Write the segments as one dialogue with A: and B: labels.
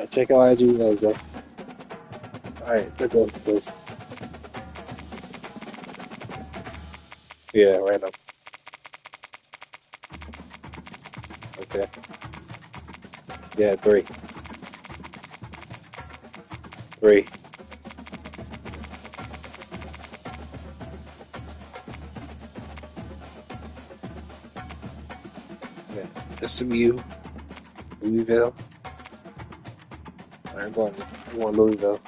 A: Check out IG emails, though. Alright, let's go, please. Yeah, random. Okay. Yeah, 3. 3. Yeah. SMU, Louisville. I'm going Louisville.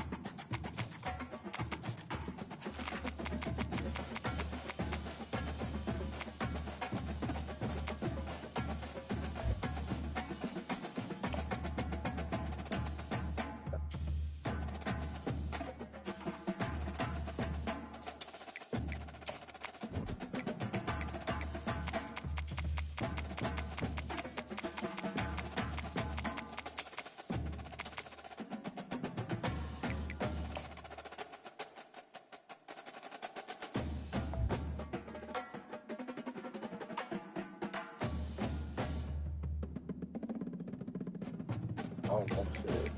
A: Oh, no shit.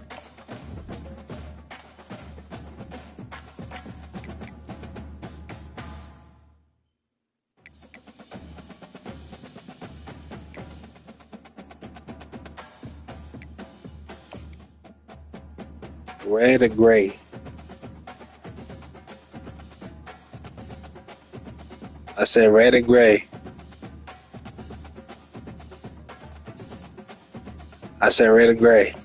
A: Red and gray. I said red and gray. I said red and gray.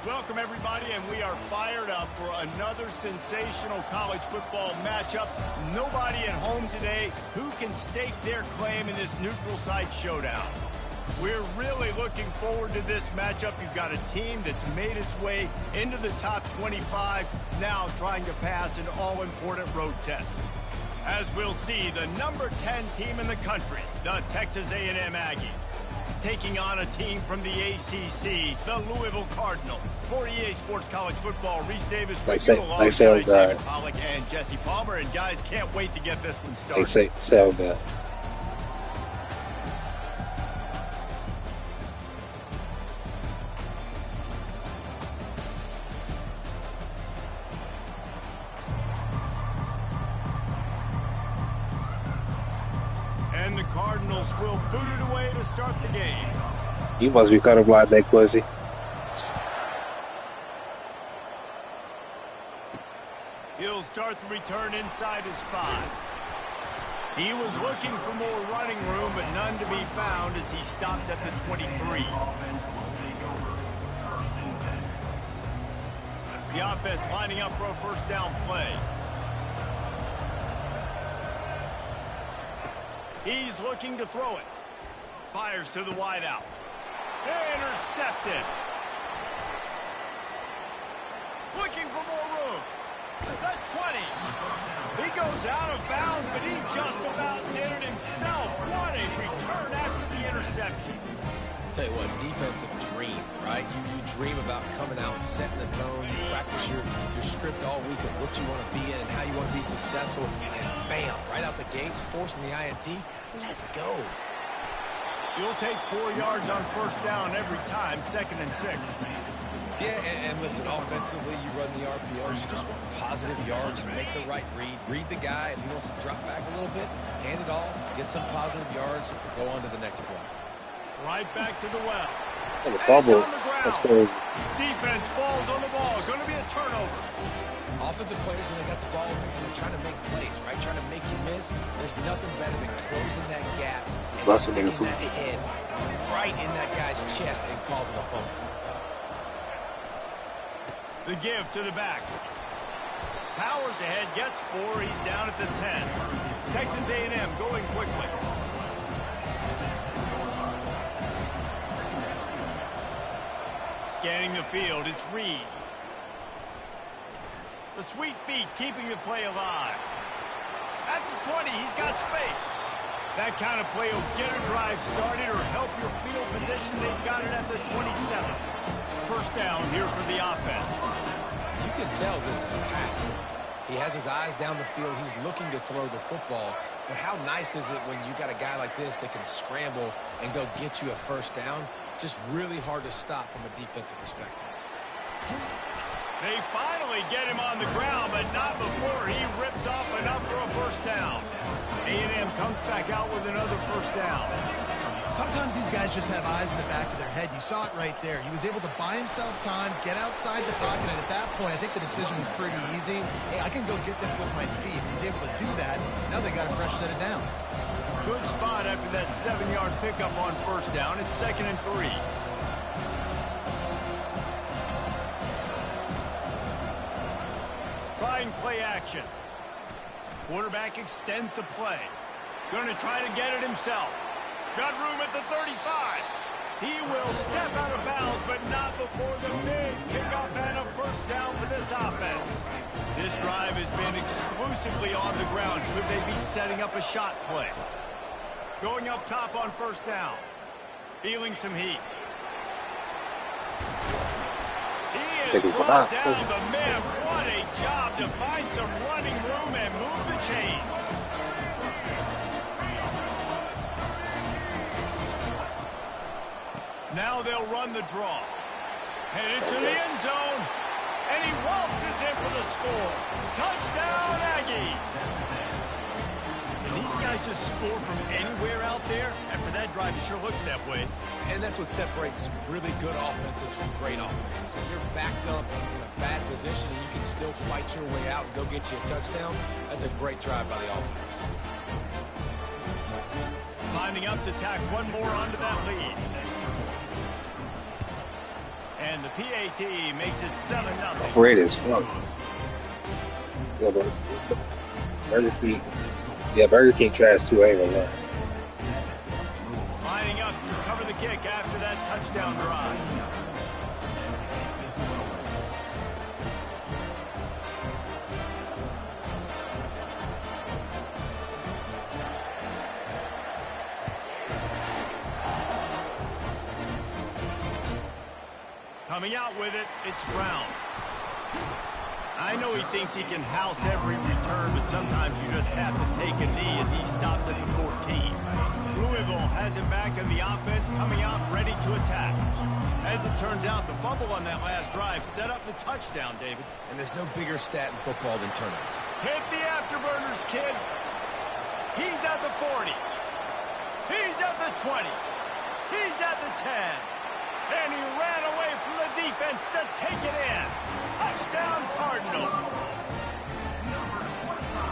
B: Welcome, everybody, and we are fired up for another sensational college football matchup. Nobody at home today who can stake their claim in this neutral site showdown. We're really looking forward to this matchup. You've got a team that's made its way into the top 25, now trying to pass an all-important road test. As we'll see, the number 10 team in the country, the Texas A&M Aggies, taking on a team from the ACC, the Louisville Cardinals. For EA Sports College Football, Reese Davis with you alongside David Pollack and Jesse Palmer. And guys, can't wait to get this one started.
A: Sound that.
B: And the Cardinals will boot it away to start the game.
A: You must be colorblind, Nick Quincy.
B: He'll start the return inside his 5. He was looking for more running room, but none to be found as he stopped at the 23. The offense lining up for a first down play. He's looking to throw it. Fires to the wideout. Intercepted. Looking for more room. The 20. He goes out of bounds, but he just about did it himself. What a return after the interception.
C: I'll tell you what, defensive dream, right? You dream about coming out, setting the tone. You practice your script all week of what you want to be in and how you want to be successful. And bam, right out the gates, forcing the INT. Let's go.
B: You'll take 4 yards on first down every time, 2nd and 6.
C: Yeah, and listen, offensively, you run the RPOs, you just want positive yards, make the right read the guy, if he wants to drop back a little bit, hand it off, get some positive yards, go on to the next play.
B: Right back to the well.
A: And the fumble. That's crazy.
B: Defense falls on the ball. Going to be a turnover.
C: Offensive players, when they got the ball and they're trying to make plays, right? Trying to make you miss. There's nothing better than closing that gap and sticking that head right in that guy's chest and causing a fumble.
B: The give to the back. Powers ahead, gets 4. He's down at the 10. Texas A&M going quickly. Scanning the field, it's Reed. The sweet feet keeping the play alive. At the 20, he's got space. That kind of play will get a drive started or help your field position possession. They've got it at the 27. First down here for the offense.
C: You can tell this is a pass play. He has his eyes down the field. He's looking to throw the football. But how nice is it when you got a guy like this that can scramble and go get you a first down? It's just really hard to stop from a defensive perspective.
B: They finally get him on the ground, but not before he rips off enough for a first down. A&M comes back out with another first down.
D: Sometimes these guys just have eyes in the back of their head. You saw it right there. He was able to buy himself time, get outside the pocket, and at that point, I think the decision was pretty easy. Hey, I can go get this with my feet. He was able to do that. Now they got a fresh set of downs.
B: Good spot after that 7-yard pickup on first down. It's 2nd and 3. Trying play action. Quarterback extends the play. Going to try to get it himself. Got room at the 35. He will step out of bounds, but not before the big kickoff and a first down for this offense. This drive has been exclusively on the ground. Could they be setting up a shot play? Going up top on first down. Feeling some heat. He is brought down, but man, what a job to find some running room and move the chain. Now they'll run the draw. Headed to the end zone. And he waltzes in for the score. Touchdown, Aggies. And these guys just score from anywhere out there. After that drive, it sure looks that way.
C: And that's what separates really good offenses from great offenses. When you're backed up in a bad position and you can still fight your way out and go get you a touchdown, that's a great drive by the offense.
B: Lining up to tack one more onto that lead. And the PAT makes it 7-0.
A: Afraid as fuck. Yeah, but Burger King. Yeah, Burger King trash too. I ain't gonna lie.
B: Lining up to cover the kick after that touchdown drive. Coming out with it, it's Brown. I know he thinks he can house every return, but sometimes you just have to take a knee as he stopped at the 14. Louisville has him back in the offense, coming out ready to attack. As it turns out, the fumble on that last drive set up the touchdown, David.
C: And there's no bigger stat in football than turnover.
B: Hit the afterburners, kid. He's at the 40. He's at the 20. He's at the 10. And he ran away from the defense to take it in. Touchdown, Cardinals.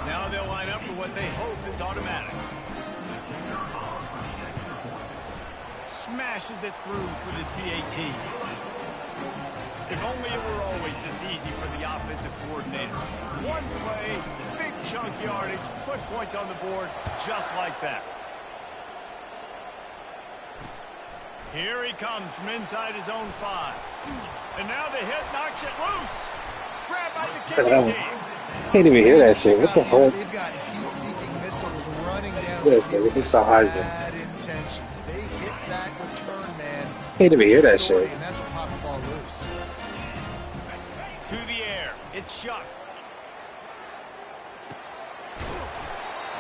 B: Now they'll line up for what they hope is automatic. Smashes it through for the PAT. If only it were always this easy for the offensive coordinator. One play, big chunk yardage, put points on the board just like that. Here he comes from inside his own 5. And now the hit knocks it loose. Grabbed by the kicking team.
A: Can't even hear that shit. What the fuck?
D: They've got heat-seeking missiles running down.
A: Yes, nigga, this is so high.
D: Bad intentions. They hit that return, man.
A: Can't even hear that shit.
D: And that's what popped the ball loose.
B: To the air. It's Shuck.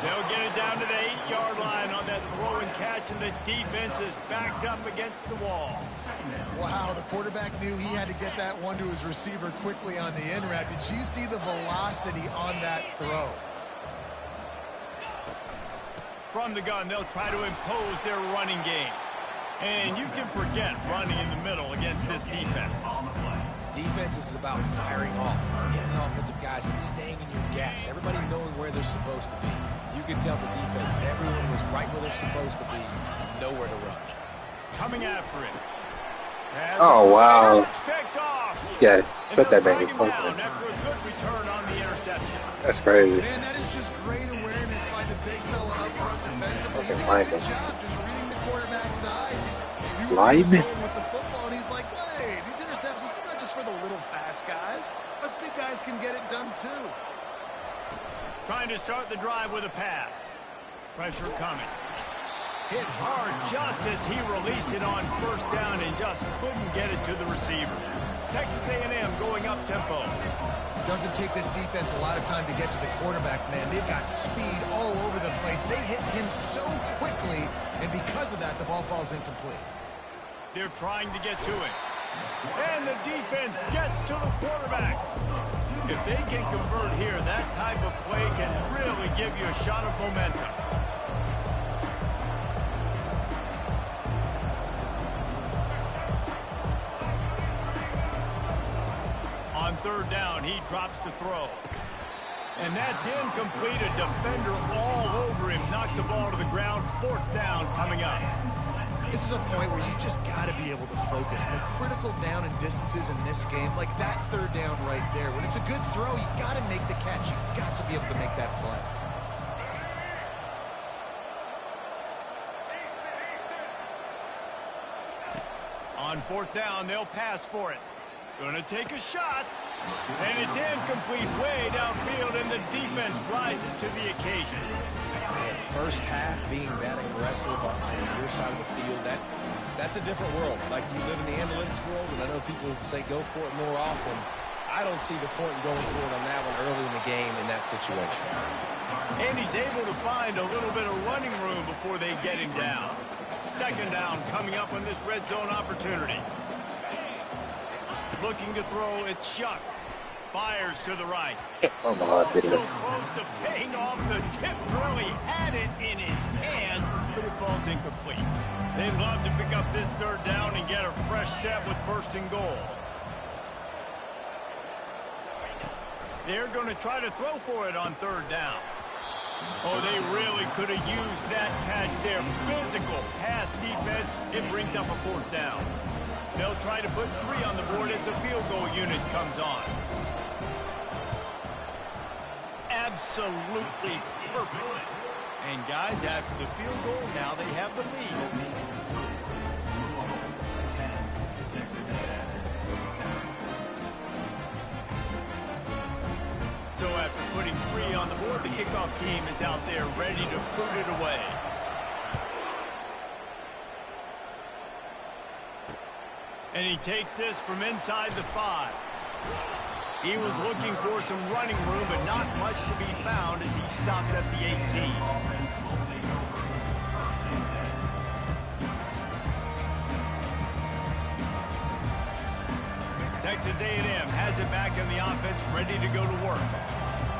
B: They'll get it down to the 8-yard line on that throw and catch, and the defense is backed up against the wall.
D: Wow, the quarterback knew he had to get that one to his receiver quickly on the in route. Did you see the velocity on that throw?
B: From the gun, they'll try to impose their running game. And you can forget running in the middle against this defense.
C: Defense is about firing off, hitting the offensive guys, and staying in your gaps. Everybody knowing where they're supposed to be. You can tell the defense, everyone was right where they're supposed to be, nowhere to run.
B: Coming after it.
A: Oh, wow. Yeah, put that back in front.
B: After a good return on the interception.
A: That's crazy.
D: Man, that is just great awareness by the big fella up front defensively. He did a good job just reading the quarterback's eyes. He was going with the football, and he's like, wait, these interceptions, they're not just for the little fast guys. Us big guys can get it done too.
B: Trying to start the drive with a pass. Pressure coming. Hit hard just as he released it on first down and just couldn't get it to the receiver. Texas A&M going up tempo.
D: Doesn't take this defense a lot of time to get to the quarterback, man. They've got speed all over the place. They hit him so quickly, and because of that, the ball falls incomplete.
B: They're trying to get to it. And the defense gets to the quarterback. If they can convert here, that type of play can really give you a shot of momentum. On third down, he drops to throw. And that's incomplete. A defender all over him. Knocked the ball to the ground. Fourth down coming up.
D: This is a point where you just got to be able to focus. The critical down and distances in this game, like that third down right there. When it's a good throw, you got to make the catch. You got to be able to make that play.
B: On fourth down, they'll pass for it. Gonna take a shot, and it's incomplete way downfield, and the defense rises to the occasion.
C: Man, first half being that aggressive on your side of the field, that's a different world. Like, you live in the analytics world, and I know people say go for it more often. I don't see the point in going for it on that one early in the game in that situation.
B: And he's able to find a little bit of running room before they get him down. Second down coming up on this red zone opportunity. Looking to throw, it's Shuck. Fires to the right.
A: Oh my God,
B: So close to paying off. The tip really had it in his hands, but it falls incomplete. They'd love to pick up this third down and get a fresh set with first and goal. They're going to try to throw for it on third down. Oh, they really could have used that catch there. Physical pass defense. It brings up a fourth down. They'll try to put 3 on the board as the field goal unit comes on. Absolutely perfect. And guys, after the field goal, now they have the lead. So after putting 3 on the board, the kickoff team is out there ready to put it away. And he takes this from inside the 5. He was looking for some running room, but not much to be found as he stopped at the 18. Texas A&M has it back in the offense, ready to go to work.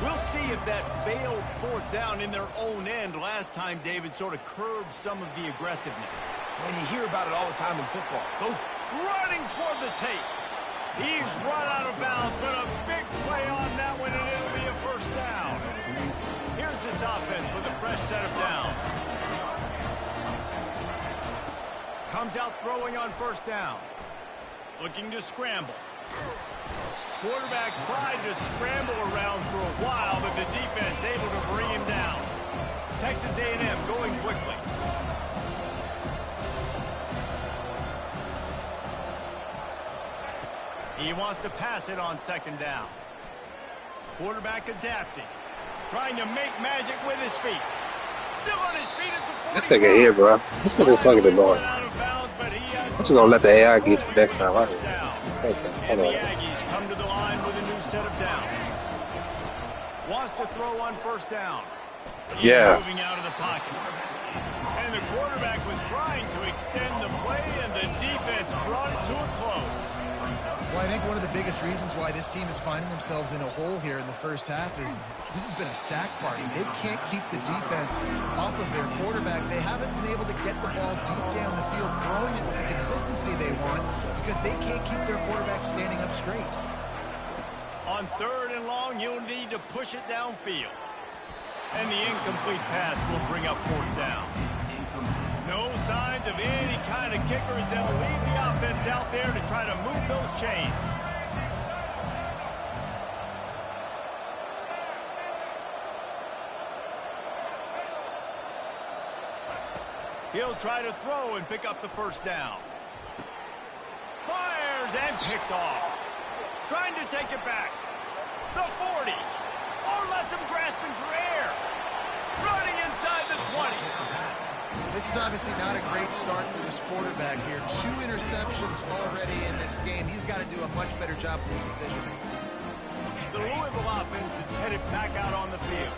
B: We'll see if that failed fourth down in their own end last time, David, sort of curbed some of the aggressiveness.
C: When you hear about it all the time in football, go
B: Running toward the tape. He's run out of bounds, but a big play on that one, and it'll be a first down. Here's this offense with a fresh set of downs. Comes out throwing on first down. Looking to scramble. Quarterback tried to scramble around for a while, but the defense able to bring him down. Texas A&M going quickly. He wants to pass it on second down. Quarterback adapting. Trying to make magic with his feet. Still on his feet at the 40.
A: This nigga here, bro. This nigga's fucking annoying. I'm just gonna let the AI get you next time.
B: And the Aggies come to the line with a new set of downs. Wants to throw on first down.
A: Yeah.
B: Moving out of the pocket. And the quarterback was trying to extend the play, and the defense brought it to a close.
D: Well, I think one of the biggest reasons why this team is finding themselves in a hole here in the first half is this has been a sack party. They can't keep the defense off of their quarterback. They haven't been able to get the ball deep down the field, throwing it with the consistency they want because they can't keep their quarterback standing up straight.
B: On third and long, you'll need to push it downfield. And the incomplete pass will bring up fourth down. No signs of any kind of kickers. They'll leave the offense out there to try to move those chains. He'll try to throw and pick up the first down. Fires and picked off. Trying to take it back. The 40. Or left him grasping for air. Running inside the 20.
D: This is obviously not a great start for this quarterback here. 2 interceptions already in this game. He's got to do a much better job with his decision-making.
B: The Louisville offense is headed back out on the field.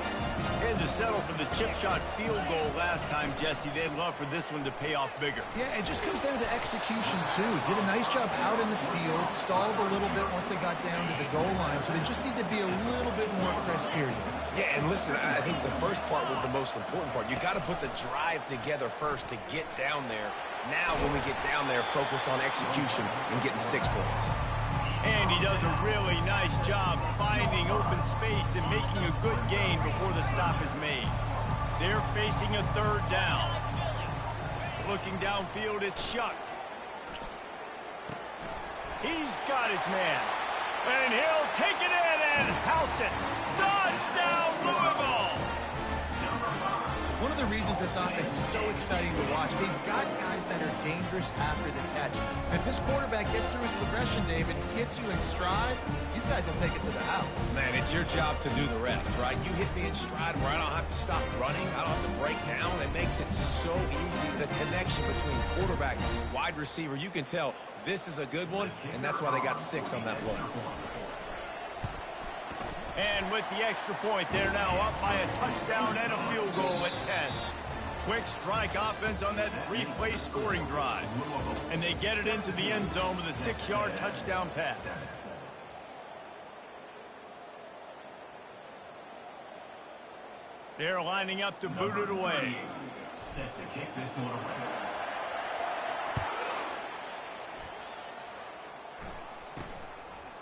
B: Had to settle for the chip shot field goal last time, Jesse. They'd love for this one to pay off bigger.
D: Yeah, it just comes down to execution, too. Did a nice job out in the field, stalled a little bit once they got down to the goal line, so they just need to be a little bit more crisp here.
C: Yeah, and listen, I think the first part was the most important part. You got to put the drive together first to get down there. Now, when we get down there, focus on execution and getting 6 points.
B: And he does a really nice job finding open space and making a good gain before the stop is made. They're facing a 3rd down. Looking downfield, it's Shuck. He's got his man. And he'll take it in and house it. Touchdown, Louisville!
D: One of the reasons this offense is so exciting to watch, they've got guys that are dangerous after the catch. And if this quarterback gets through his progression, David, hits you in stride, these guys will take it to the house.
C: Man, it's your job to do the rest, right? You hit me in stride where I don't have to stop running. I don't have to break down. It makes it so easy. The connection between quarterback and wide receiver, you can tell this is a good one, and that's why they got 6 on that play.
B: And with the extra point, they're now up by a touchdown and a field goal at 10. Quick strike offense on that 3-play scoring drive. And they get it into the end zone with a 6-yard touchdown pass. They're lining up to boot it away. Set to kick this one away.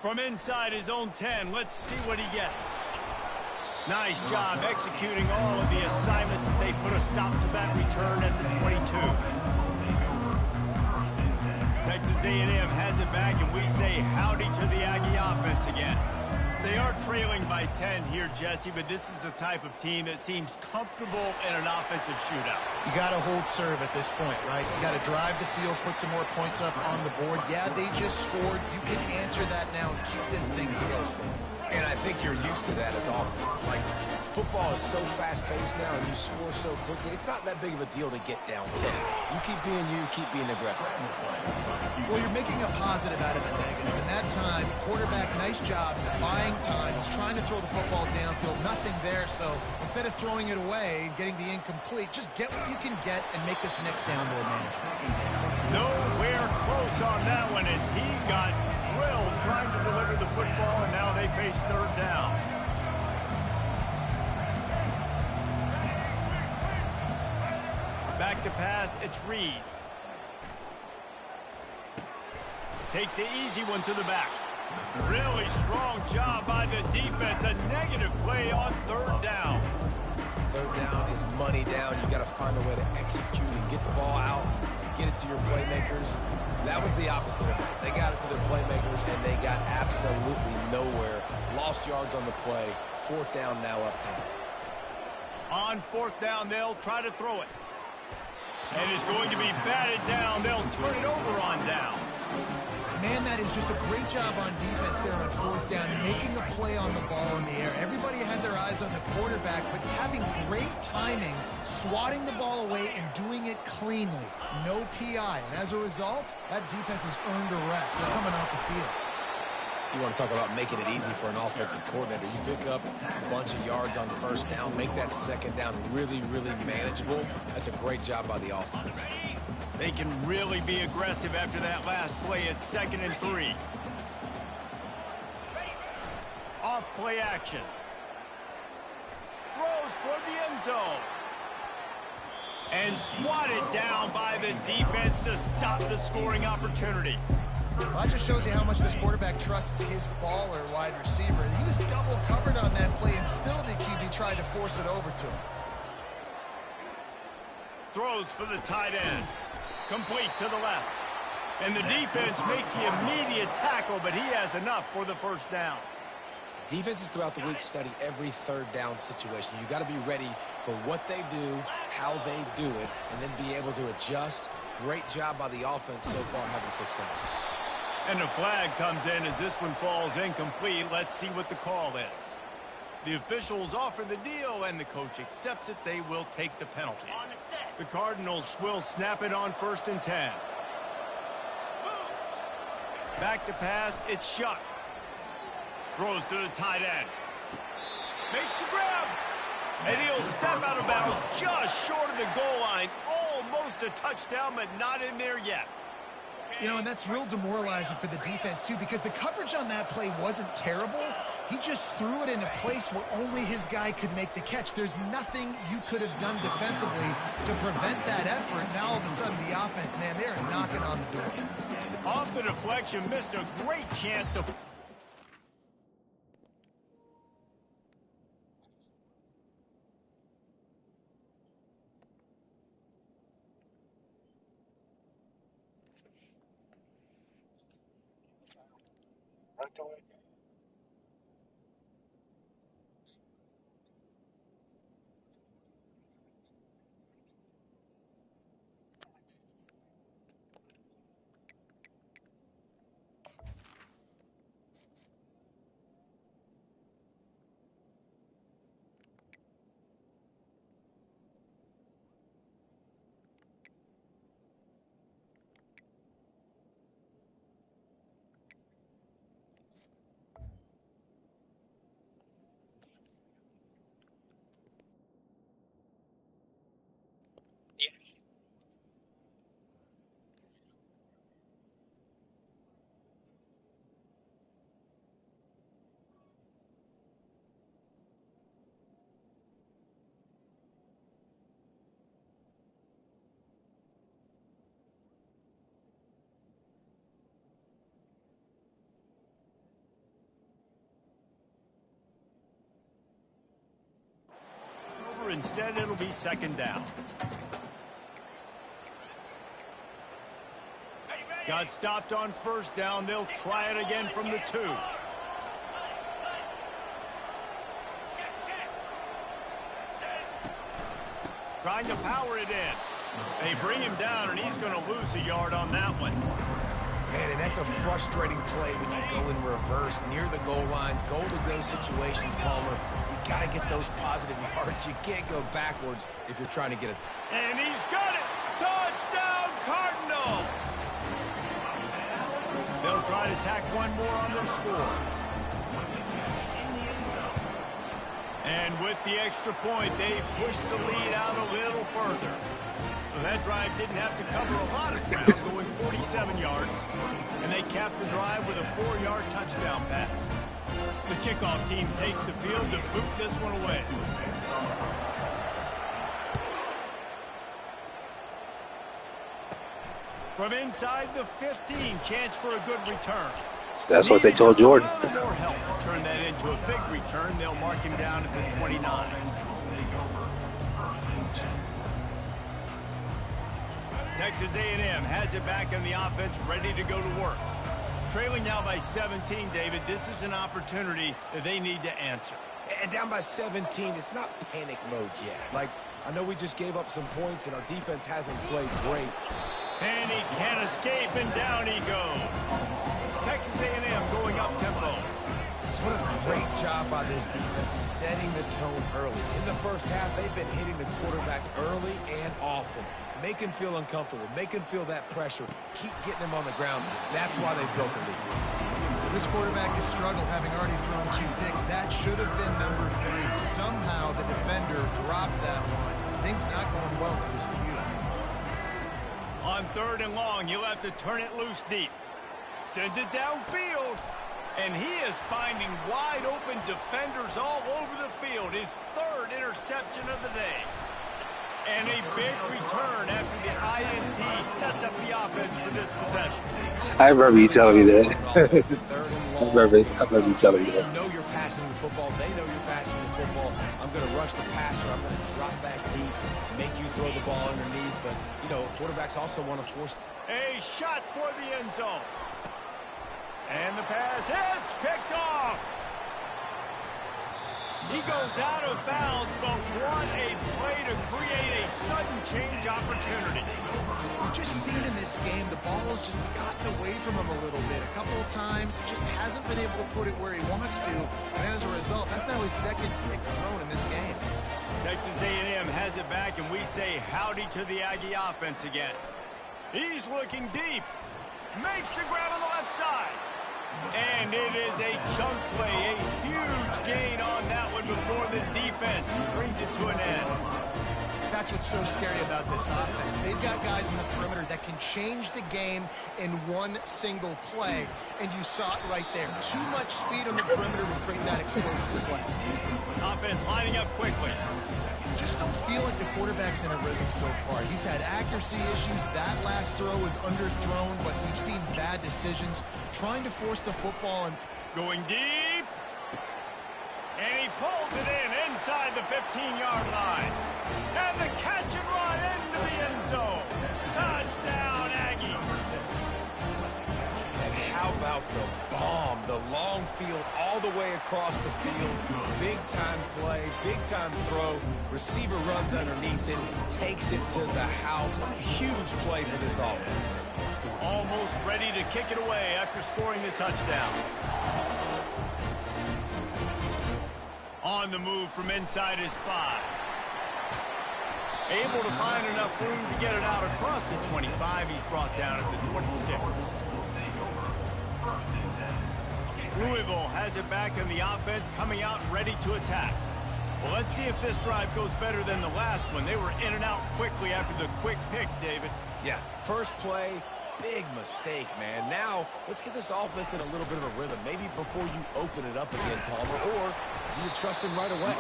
B: From inside his own 10, let's see what he gets. Nice job executing all of the assignments as they put a stop to that return at the 22. Texas A&M has it back, and we say howdy to the Aggie offense again. They are trailing by 10 here, Jesse, but this is a type of team that seems comfortable in an offensive shootout.
D: You got to hold serve at this point, right? You got to drive the field, put some more points up on the board. Yeah, they just scored. You can answer that now and keep this thing close.
C: And I think you're used to that as offense. Like, football is so fast-paced now, and you score so quickly. It's not that big of a deal to get down 10. You keep being aggressive.
D: Well, you're making a positive out of a negative. And that time, quarterback, nice job buying time. He's trying to throw the football downfield. Nothing there, so instead of throwing it away and getting the incomplete, just get what you can get and make this next down more manageable.
B: Nowhere close on that one as he got drilled trying to deliver the football, and now they face 3rd down. Back to pass, it's Reed. Takes the easy one to the back. Really strong job by the defense. A negative play on 3rd down.
C: 3rd down is money down. You got to find a way to execute and get the ball out, get it to your playmakers. That was the opposite of it. They got it to their playmakers, and they got absolutely nowhere. Lost yards on the play. 4th down now upcoming.
B: On 4th down, they'll try to throw it. And it's going to be batted down. They'll turn it over on downs.
D: Man, that is just a great job on defense there on 4th down, making a play on the ball in the air. Everybody had their eyes on the quarterback, but having great timing, swatting the ball away and doing it cleanly. No PI. And as a result, that defense has earned a rest. They're coming off the field.
C: You want to talk about making it easy for an offensive coordinator. You pick up a bunch of yards on 1st down, make that 2nd down really, really manageable. That's a great job by the offense.
B: They can really be aggressive after that last play at 2nd and 3. Off play action. Throws toward the end zone. And swatted down by the defense to stop the scoring opportunity.
D: Well, that just shows you how much this quarterback trusts his baller wide receiver. He was double covered on that play, and still the QB tried to force it over to him.
B: Throws for the tight end. Complete to the left. And the defense makes the immediate tackle, but he has enough for the 1st down.
C: Defenses throughout the week study every 3rd down situation. You got to be ready for what they do, how they do it, and then be able to adjust. Great job by the offense so far having success. And
B: the flag comes in as this one falls incomplete. Let's see what the call is. The officials offer the deal, and the coach accepts it. They will take the penalty. The Cardinals will snap it on 1st and 10. Back to pass. It's Shuck. Throws to the tight end. Makes the grab. And he'll step out of bounds just short of the goal line. Almost a touchdown, but not in there yet.
D: You know, and that's real demoralizing for the defense, too, because the coverage on that play wasn't terrible. He just threw it in a place where only his guy could make the catch. There's nothing you could have done defensively to prevent that effort. Now, all of a sudden, the offense, man, they're knocking on the door.
B: Off the deflection, missed a great chance to... Instead, it'll be 2nd down. Got stopped on 1st down. They'll try it again from the 2. Trying to power it in. They bring him down, and he's going to lose a yard on that one.
C: Man, and that's a frustrating play when you go in reverse near the goal line, goal-to-go situations, Palmer. You got to get those positive yards. You can't go backwards if you're trying to get it.
B: And he's got it. Touchdown, Cardinals. They'll try to tack one more on their score. And with the extra point, they push the lead out a little further. So that drive didn't have to cover a lot of ground, going 47 yards. And they capped the drive with a 4-yard touchdown pass. The kickoff team takes the field to boot this one away. From inside the 15, chance for a good return.
A: That's what they told Jordan.
B: More help to turn that into a big return. They'll mark him down at the 29. Texas A&M has it back in the offense, ready to go to work. Trailing now by 17, David. This is an opportunity that they need to answer.
C: And down by 17, it's not panic mode yet. Like, I know we just gave up some points, and our defense hasn't played great.
B: And he can't escape, and down he goes. Texas A&M going up tempo.
C: What a great job by this defense, setting the tone early. In the first half, they've been hitting the quarterback early and often. Make him feel uncomfortable. Make him feel that pressure. Keep getting him on the ground. That's why they built the lead.
D: This quarterback has struggled, having already thrown 2 picks. That should have been number 3. Somehow the defender dropped that one. Things not going well for this Q.
B: On 3rd and long, he'll have to turn it loose deep. Sends it downfield. And he is finding wide open defenders all over the field. His 3rd interception of the day. And a big return after the INT sets up the offense for this possession.
A: I remember you telling me that. I remember you telling me that.
C: You know you're passing the football. They know you're passing the football. I'm going to rush the passer. I'm going to drop back deep, make you throw the ball underneath. But, you know, quarterbacks also want to force.
B: A shot toward the end zone. And the pass hits, picked off. He goes out of bounds, but what a play to create a sudden change opportunity.
D: We've just seen in this game, the ball has just gotten away from him a little bit. A couple of times, just hasn't been able to put it where he wants to. And as a result, that's now his second pick thrown in this game.
B: Texas A&M has it back, and we say howdy to the Aggie offense again. He's looking deep. Makes the grab on the left side. And it is a chunk play, a huge gain on that one before the defense brings it to an end.
D: That's what's so scary about this offense. They've got guys in the perimeter that can change the game in one single play, and you saw it right there. Too much speed on the perimeter will bring that explosive play.
B: Offense lining up quickly.
D: Just don't feel like the quarterback's in a rhythm so far. He's had accuracy issues. That last throw was underthrown, but we've seen bad decisions. Trying to force the football and
B: going deep. And he pulls it in inside the 15-yard line. And the catch and run into the end zone. Touchdown, Aggie.
C: And how about the bomb, the long field all the way across the field. Big-time play, big-time throw. Receiver runs underneath it, takes it to the house. Huge play for this offense.
B: Almost ready to kick it away after scoring the touchdown. On the move from inside his 5. Able to find enough room to get it out across the 25. He's brought down at the 26. Louisville has it back in the offense, coming out ready to attack. Well, let's see if this drive goes better than the last one. They were in and out quickly after the quick pick, David.
C: Yeah, first play, big mistake, man. Now, let's get this offense in a little bit of a rhythm. Maybe before you open it up again, Palmer, or do you trust him right away?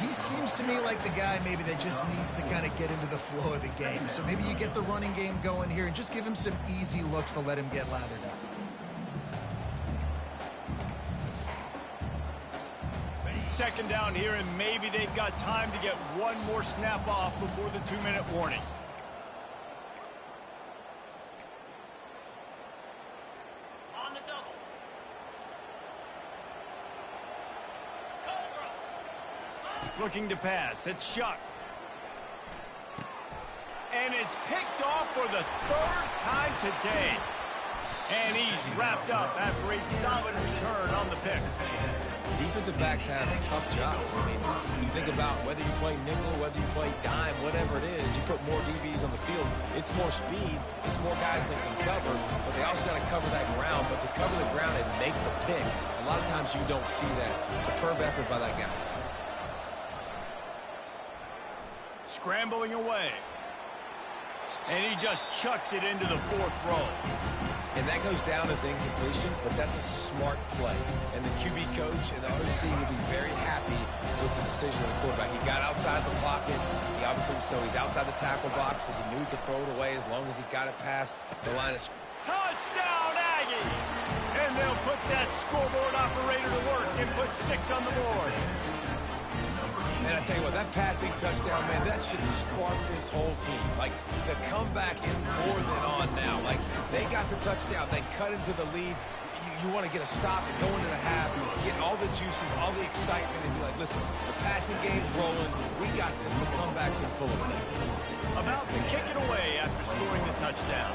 D: He seems to me like the guy maybe that just needs to kind of get into the flow of the game. So maybe you get the running game going here and just give him some easy looks to let him get lathered up.
B: Second down here, and maybe they've got time to get one more snap off before the 2-minute warning.
E: On the double.
B: Looking to pass. It's Shuck. And it's picked off for the 3rd time today. And he's wrapped up after a solid return on the pick.
C: Defensive backs have tough jobs. I mean, you think about whether you play nickel, whether you play dime, whatever it is, you put more DBs on the field. It's more speed. It's more guys that can cover, but they also got to cover that ground. But to cover the ground and make the pick, a lot of times you don't see that. Superb effort by that guy.
B: Scrambling away. And he just chucks it into the 4th row.
C: And that goes down as incompletion, but that's a smart play. And the QB coach and the OC will be very happy with the decision of the quarterback. He got outside the pocket. He obviously, so he's outside the tackle box, as he knew he could throw it away as long as he got it past the line of
B: Touchdown, Aggie! And they'll put that scoreboard operator to work and put 6 on the board.
C: And I tell you what, that passing touchdown, man, that should spark this whole team. Like, the comeback is more than on now. Like, they got the touchdown. They cut into the lead. You want to get a stop and go into the half, get all the juices, all the excitement, and be like, listen, the passing game's rolling. We got this. The comeback's in full effect.
B: About to kick it away after scoring the touchdown.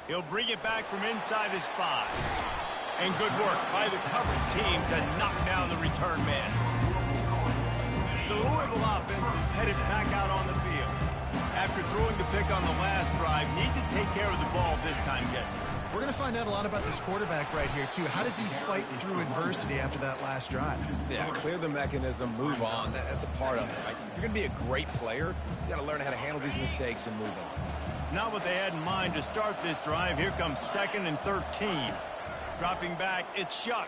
B: He'll bring it back from inside his 5. And good work by the coverage team to knock down the return man. The Louisville offense is headed back out on the field. After throwing the pick on the last drive, need to take care of the ball this time, Jesse.
D: We're going to find out a lot about this quarterback right here, too. How does he fight through adversity after that last drive?
C: Yeah, clear the mechanism, move on. That's a part of it, right? If you're going to be a great player, you got to learn how to handle these mistakes and move on.
B: Not what they had in mind to start this drive. Here comes 2nd and 13. Dropping back, it's Shuck.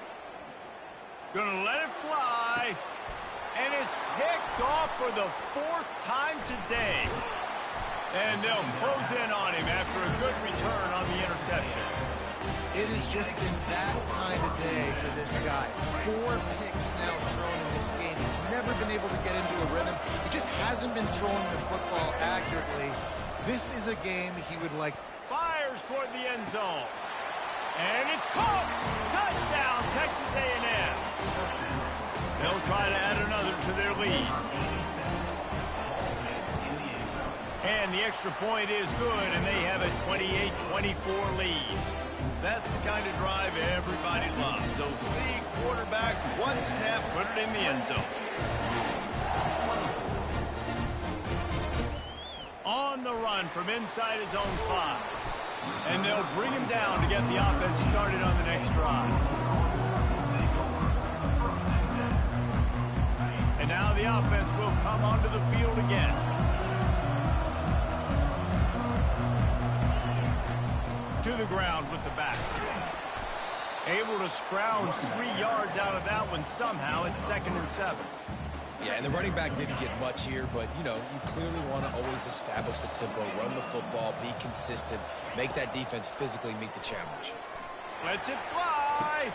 B: Gonna let it fly. And it's picked off for the 4th time today. And they'll close in on him after a good return on the interception.
D: It has just been that kind of day for this guy. 4 picks now thrown in this game. He's never been able to get into a rhythm. He just hasn't been throwing the football accurately. This is a game he would like.
B: Fires toward the end zone. And it's caught. Touchdown, Texas A&M. They'll try to add another to to their lead. And the extra point is good, and they have a 28-24 lead. That's the kind of drive everybody loves. So see quarterback, one snap, put it in the end zone. On the run from inside his own 5. And they'll bring him down to get the offense started on the next drive. And now the offense will come onto the field again. To the ground with the back. Able to scrounge 3 yards out of that one somehow. It's 2nd and 7.
C: Yeah, and the running back didn't get much here, but, you know, you clearly want to always establish the tempo, run the football, be consistent, make that defense physically meet the challenge.
B: Lets it fly.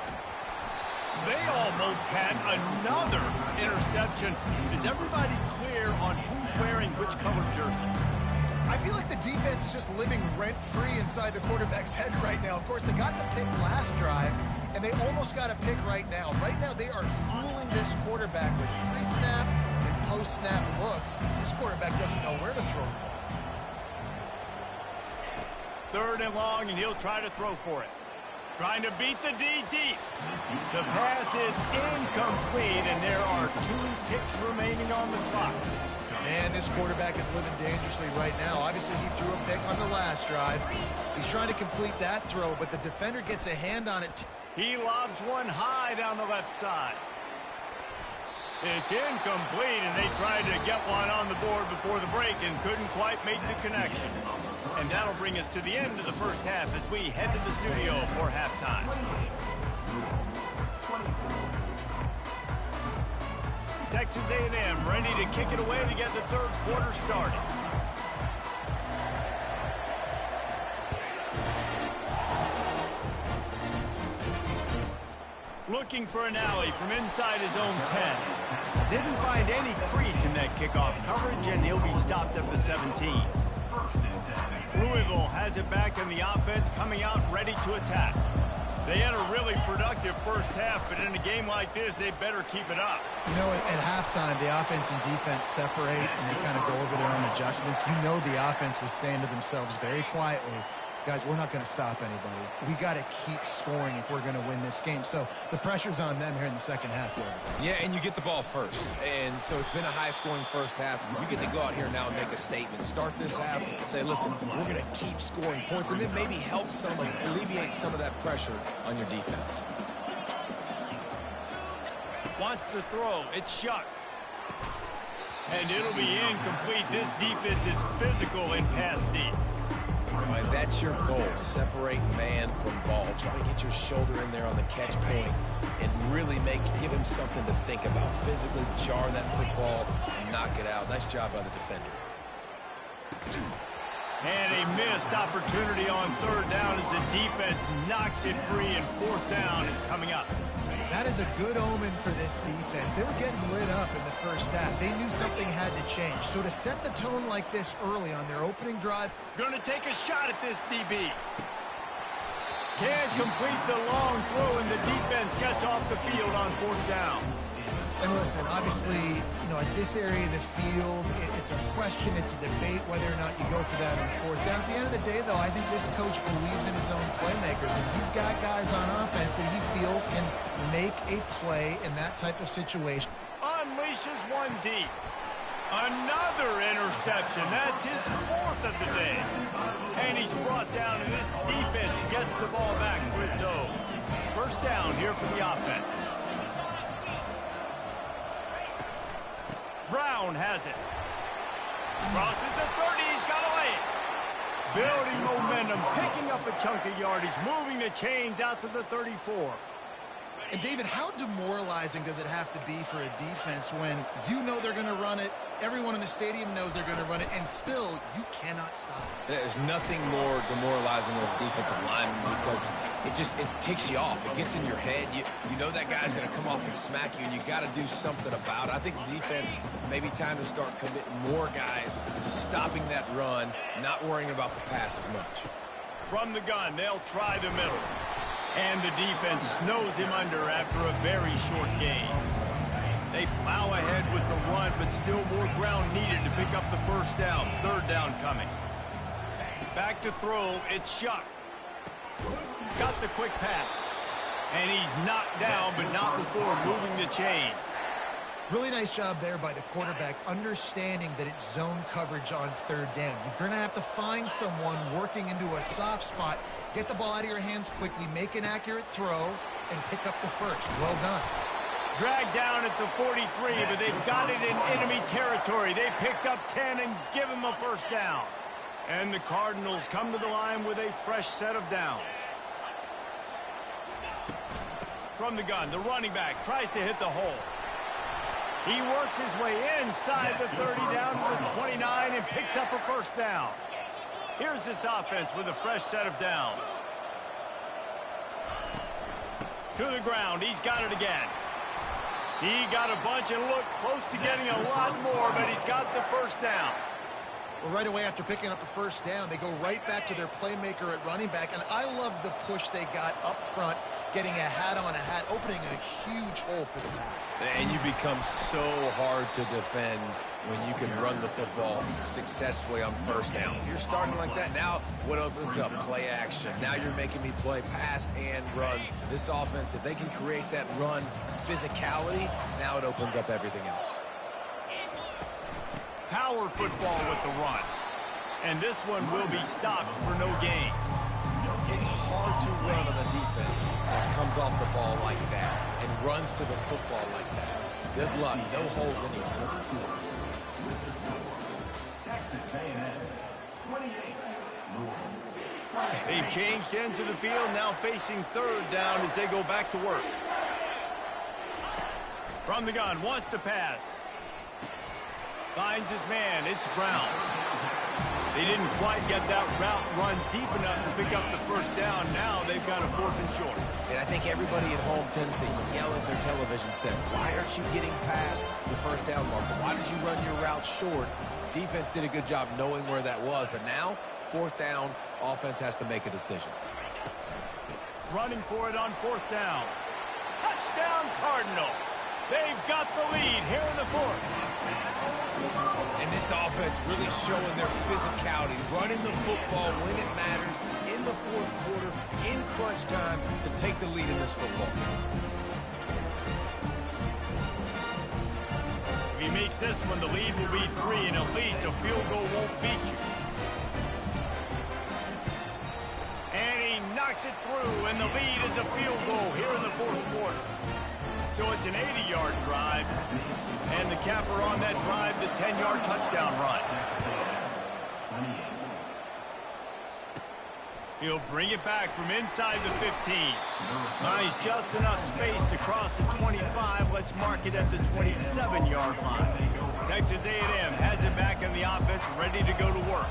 B: They almost had another interception. Is everybody clear on who's wearing which colored jerseys?
D: I feel like the defense is just living rent-free inside the quarterback's head right now. Of course, they got the pick last drive, and they almost got a pick right now. Right now, they are fooling this quarterback with pre-snap and post-snap looks. This quarterback doesn't know where to throw the ball.
B: 3rd and long, and he'll try to throw for it. Trying to beat the D deep. The pass is incomplete, and there are 2 ticks remaining on the clock.
D: Man, this quarterback is living dangerously right now. Obviously, he threw a pick on the last drive. He's trying to complete that throw, but the defender gets a hand on it.
B: He lobs one high down the left side. It's incomplete, and they tried to get one on the board before the break and couldn't quite make the connection. And that'll bring us to the end of the first half as we head to the studio for halftime. Texas A&M ready to kick it away to get the 3rd quarter started. Looking for an alley from inside his own 10. Didn't find any crease in that kickoff coverage, and he'll be stopped at the 17. Louisville has it back in the offense, coming out ready to attack. They had a really productive first half, but in a game like this, they better keep it up.
D: You know, at halftime, the offense and defense separate, and they kind of go over their own adjustments. You know the offense was saying to themselves very quietly, guys, we're not going to stop anybody. We got to keep scoring if we're going to win this game. So the pressure's on them here in the second half, David.
C: Yeah, and you get the ball first. And so it's been a high-scoring first half. You get to go out here now and make a statement. Start this half, say, listen, we're going to keep scoring points, and then maybe help alleviate some of that pressure on your defense.
B: Wants to throw. It's shut. And it'll be incomplete. This defense is physical in pass deep.
C: Right, that's your goal. Separate man from ball. Try to get your shoulder in there on the catch point and really give him something to think about. Physically jar that football and knock it out. Nice job by the defender.
B: And a missed opportunity on 3rd down as the defense knocks it free, and 4th down is coming up.
D: That is a good omen for this defense. They were getting lit up in the first half. They knew something had to change. So to set the tone like this early on their opening drive.
B: Going to take a shot at this DB. Can't complete the long throw, and the defense gets off the field on 4th down.
D: And listen, obviously, you know, at this area of the field, it's a question, it's a debate whether or not you go for that on 4th down. At the end of the day, though, I think this coach believes in his own playmakers, and he's got guys on offense that he feels can make a play in that type of situation.
B: Unleashes one deep. Another interception. That's his 4th of the day. And he's brought down, and this defense gets the ball back for its own. 1st down here for the offense. Brown has it. Crosses the 30. He's got away. Building momentum, picking up a chunk of yardage, moving the chains out to the 34.
D: And, David, how demoralizing does it have to be for a defense when you know they're going to run it, everyone in the stadium knows they're going to run it, and still you cannot stop it?
C: There's nothing more demoralizing as a defensive lineman because it ticks you off. It gets in your head. You know that guy's going to come off and smack you, and you got to do something about it. I think the defense, maybe time to start committing more guys to stopping that run, not worrying about the pass as much.
B: From the gun, they'll try the middle. And the defense snows him under after a very short gain. They plow ahead with the run, but still more ground needed to pick up the first down. Third down coming. Back to throw. It's Shuck. Got the quick pass. And he's knocked down, but not before moving the chains.
D: Really nice job there by the quarterback, understanding that it's zone coverage on third down. You're going to have to find someone working into a soft spot, get the ball out of your hands quickly, make an accurate throw, and pick up the first. Well done.
B: Dragged down at the 43, but they've got it in enemy territory. They picked up 10 and give him a first down. And the Cardinals come to the line with a fresh set of downs. From the gun, the running back tries to hit the hole. He works his way inside the 30 down to the 29 and picks up a first down. Here's this offense with a fresh set of downs. To the ground, he's got it again. He got a bunch and looked close to getting a lot more, but he's got the first down.
D: Well, right away after picking up a first down, they go right back to their playmaker at running back, and I love the push they got up front, getting a hat on a hat, opening a huge hole for the back.
C: And you become so hard to defend when you can run the football successfully on first down. You're starting like that. Now what opens up? Play action. Now you're making me play pass and run. This offense, if they can create that run physicality, now it opens up everything else.
B: Power football with the run. And this one will be stopped for no gain.
C: It's hard to run on a defense that comes off the ball like that and runs to the football like that. Good luck. No holes anywhere.
B: They've changed ends of the field, now facing third down as they go back to work. From the gun, wants to pass. Finds his man. It's Brown. They didn't quite get that route run deep enough to pick up the first down. Now they've got a 4th and short.
C: And I think everybody at home tends to yell at their television set, why aren't you getting past the first down marker? Why did you run your route short? Defense did a good job knowing where that was, but now, 4th down, offense has to make a decision.
B: Running for it on 4th down. Touchdown Cardinals. They've got the lead here in the 4th.
C: And this offense really showing their physicality, running the football when it matters, in the 4th quarter, in crunch time, to take the lead in this football game.
B: If he makes this one, the lead will be 3, and at least a field goal won't beat you. And he knocks it through, and the lead is a field goal here in the 4th quarter. So it's an 80-yard drive, and the capper on that drive, the 10-yard touchdown run. He'll bring it back from inside the 15. Nice, just enough space to cross the 25. Let's mark it at the 27-yard line. Texas A&M has it back in the offense, ready to go to work.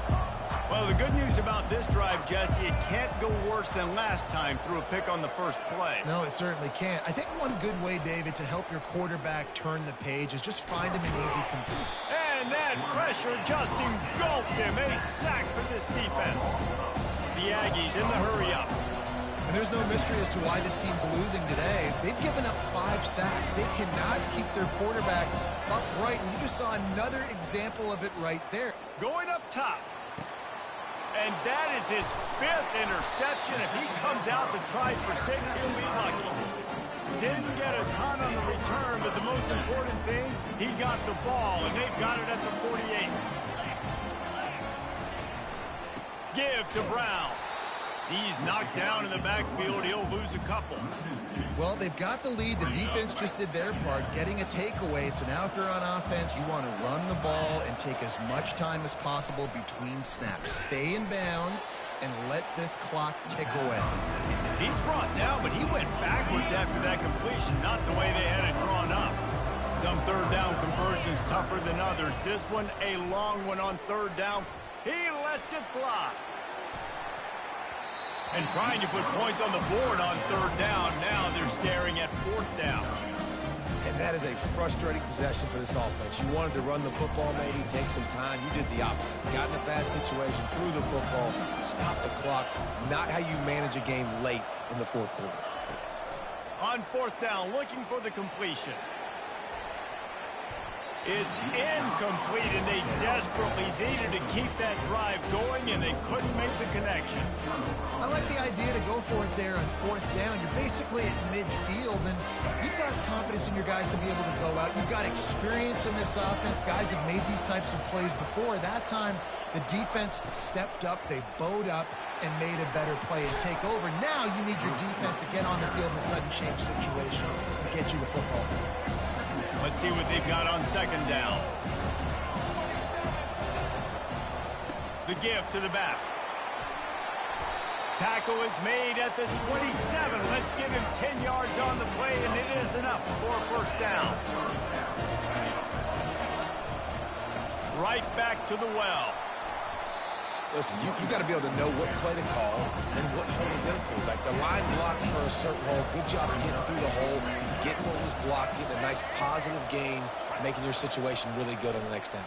B: Well, the good news about this drive, Jesse, it can't go worse than last time through a pick on the first play.
D: No, it certainly can't. I think one good way, David, to help your quarterback turn the page is just find him an easy complete.
B: And that pressure just engulfed him. A sack for this defense. The Aggies in the hurry-up.
D: And there's no mystery as to why this team's losing today. They've given up 5 sacks. They cannot keep their quarterback upright, and you just saw another example of it right there.
B: Going up top. And that is his 5th interception. If he comes out to try for 6, he'll be lucky. Didn't get a ton on the return, but the most important thing, he got the ball, and they've got it at the 48. Give to Brown. He's knocked down in the backfield. He'll lose a couple.
D: Well, they've got the lead. The defense just did their part, getting a takeaway. So now if they're on offense, you want to run the ball and take as much time as possible between snaps. Stay in bounds and let this clock tick away.
B: He's brought down, but he went backwards after that completion, not the way they had it drawn up. Some third down conversions tougher than others. This one, a long one on third down. He lets it fly. And trying to put points on the board on third down. Now they're staring at 4th down.
C: And that is a frustrating possession for this offense. You wanted to run the football, maybe take some time. You did the opposite. Got in a bad situation, threw the football, stopped the clock. Not how you manage a game late in the 4th quarter.
B: On 4th down, looking for the completion. It's incomplete, and they desperately needed to keep that drive going, and they couldn't make the connection.
D: I like the idea to go for it there on 4th down. You're basically at midfield, and you've got confidence in your guys to be able to go out. You've got experience in this offense. Guys have made these types of plays before. That time, the defense stepped up, they bowed up, and made a better play and take over. Now you need your defense to get on the field in a sudden change situation and get you the football.
B: Let's see what they've got on 2nd down. The give to the back. Tackle is made at the 27. Let's give him 10 yards on the play, and it is enough for a 1st down. Right back to the well.
C: Listen, you got to be able to know what play to call and what hole to go through. Like the line blocks for a certain hole. Good job of getting through the hole, getting what was blocked, getting a nice positive gain, making your situation really good on the next down.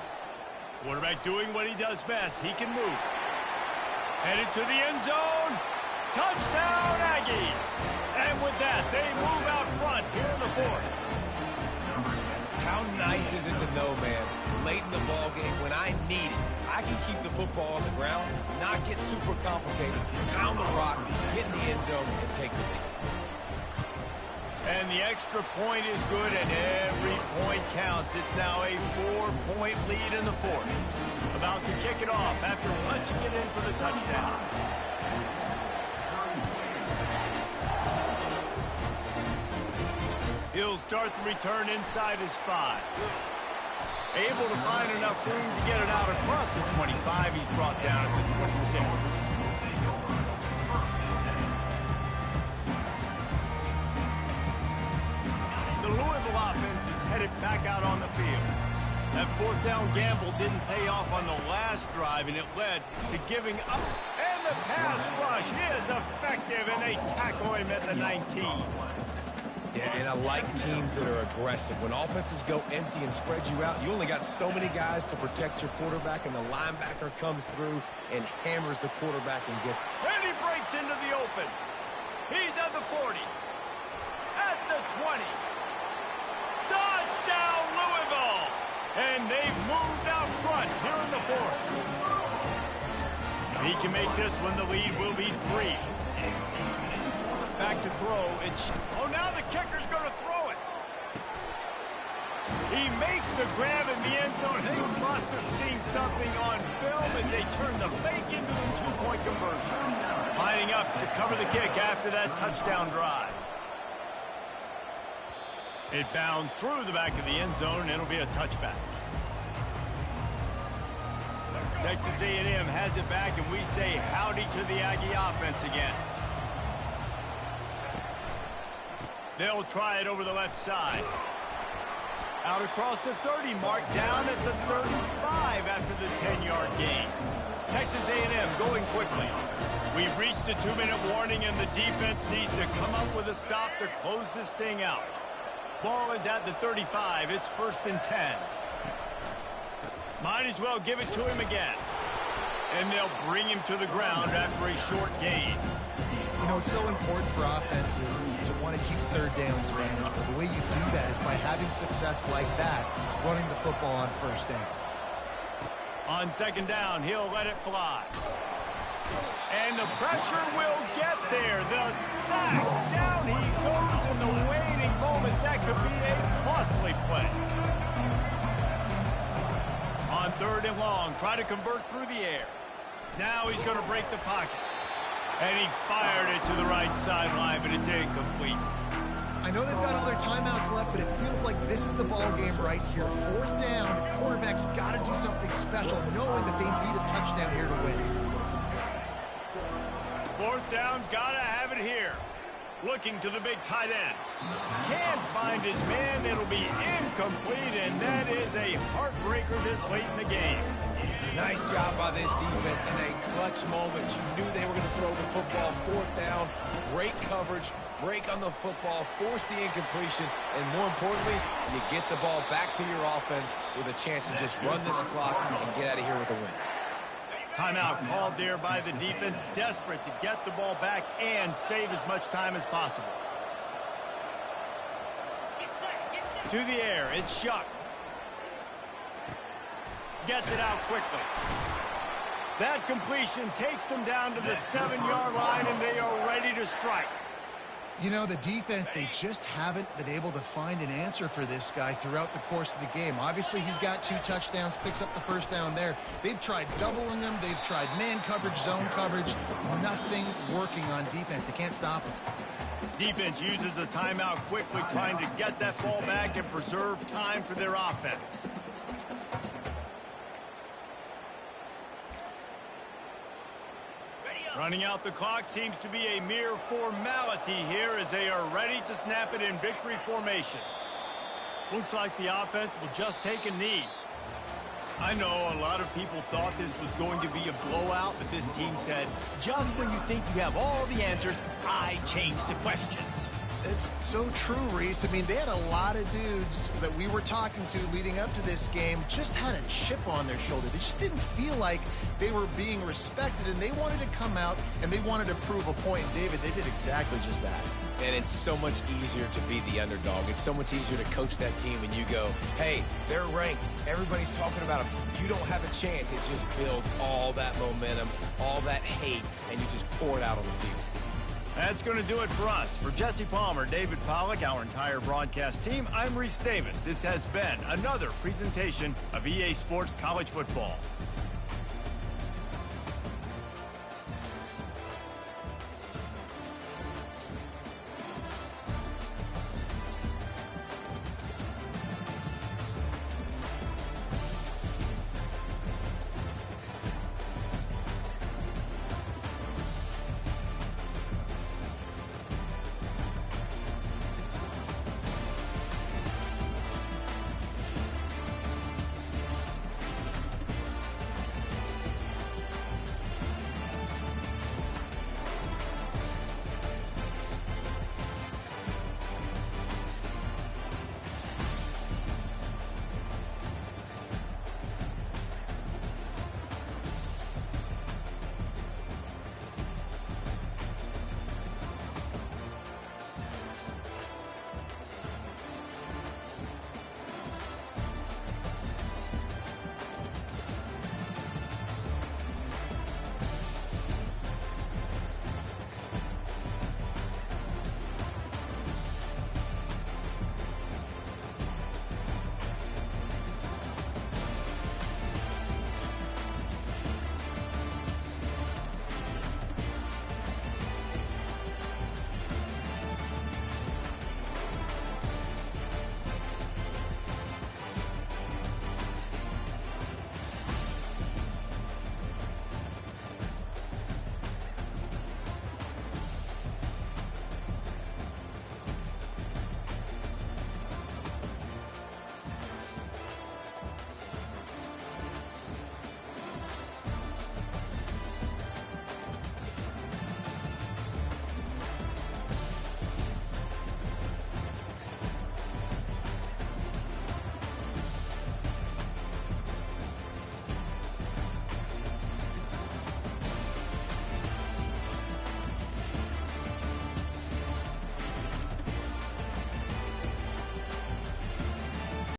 B: Quarterback doing what he does best. He can move. Headed to the end zone. Touchdown, Aggies. And with that, they move out front here in the 4th.
C: How nice is it to know, man, late in the ball game when I need it, I can keep the football on the ground, not get super complicated, pound the rock, get in the end zone, and take the lead.
B: And the extra point is good, and every point counts. It's now a 4-point lead in the 4th. About to kick it off after punching it in for the touchdown. He'll start the return inside his 5. Able to find enough room to get it out across the 25. He's brought down at the 26. The Louisville offense is headed back out on the field. That 4th down gamble didn't pay off on the last drive, and it led to giving up. And the pass rush is effective, and they tackle him at the 19.
C: Yeah, and I like teams that are aggressive. When offenses go empty and spread you out, you only got so many guys to protect your quarterback, and the linebacker comes through and hammers the quarterback and gets.
B: And he breaks into the open. He's at the 40. At the 20. Touchdown, Louisville! And they've moved out front here in the 4th. If he can make this one, the lead will be 3. Back to throw. Oh, now the kicker's going to throw it. He makes the grab in the end zone. They must have seen something on film as they turn the fake into the 2-point conversion. Lining up to cover the kick after that touchdown drive. It bounds through the back of the end zone, and it'll be a touchback. Texas A&M has it back, and we say howdy to the Aggie offense again. They'll try it over the left side. Out across the 30 mark, down at the 35 after the 10-yard gain. Texas A&M going quickly. We've reached the 2-minute warning, and the defense needs to come up with a stop to close this thing out. Ball is at the 35. It's 1st and 10. Might as well give it to him again. And they'll bring him to the ground after a short gain.
D: You know, it's so important for offenses to want to keep 3rd downs managed, but the way you do that is by having success like that, running the football on 1st down.
B: On 2nd down, he'll let it fly. And the pressure will get there. The sack. Down he goes in the waning moments. That could be a costly play. On 3rd and long, try to convert through the air. Now he's going to break the pocket. And he fired it to the right sideline, but it's incomplete.
D: I know they've got all their timeouts left, but it feels like this is the ball game right here. 4th down, the quarterback's got to do something special, knowing that they need a touchdown here to win.
B: 4th down, gotta have it here. Looking to the big tight end. Can't find his man. It'll be incomplete, and that is a heartbreaker this late in the game.
C: Nice job by this defense in a clutch moment. You knew they were going to throw the football. 4th down, great coverage, break on the football, force the incompletion, and more importantly, you get the ball back to your offense with a chance to just run this clock and get out of here with a win.
B: Timeout called there by the defense, desperate to get the ball back and save as much time as possible. To the air, it's Shuck. Gets it out quickly. That completion takes them down to the 7-yard line, and they are ready to strike.
D: You know, the defense, they just haven't been able to find an answer for this guy throughout the course of the game. Obviously, he's got 2 touchdowns, picks up the first down there. They've tried doubling him. They've tried man coverage, zone coverage. Nothing working on defense. They can't stop him.
B: Defense uses a timeout quickly, trying to get that ball back and preserve time for their offense. Running out the clock seems to be a mere formality here as they are ready to snap it in victory formation. Looks like the offense will just take a knee. I know a lot of people thought this was going to be a blowout, but this team said, just when you think you have all the answers, I change the questions.
D: It's so true, Reese. I mean, they had a lot of dudes that we were talking to leading up to this game just had a chip on their shoulder. They just didn't feel like they were being respected, and they wanted to come out and they wanted to prove a point. And David, they did exactly just that.
C: And it's so much easier to be the underdog. It's so much easier to coach that team when you go, hey, they're ranked. Everybody's talking about them. You don't have a chance. It just builds all that momentum, all that hate, and you just pour it out on the field.
B: That's going to do it for us. For Jesse Palmer, David Pollack, our entire broadcast team, I'm Reese Davis. This has been another presentation of EA Sports College Football.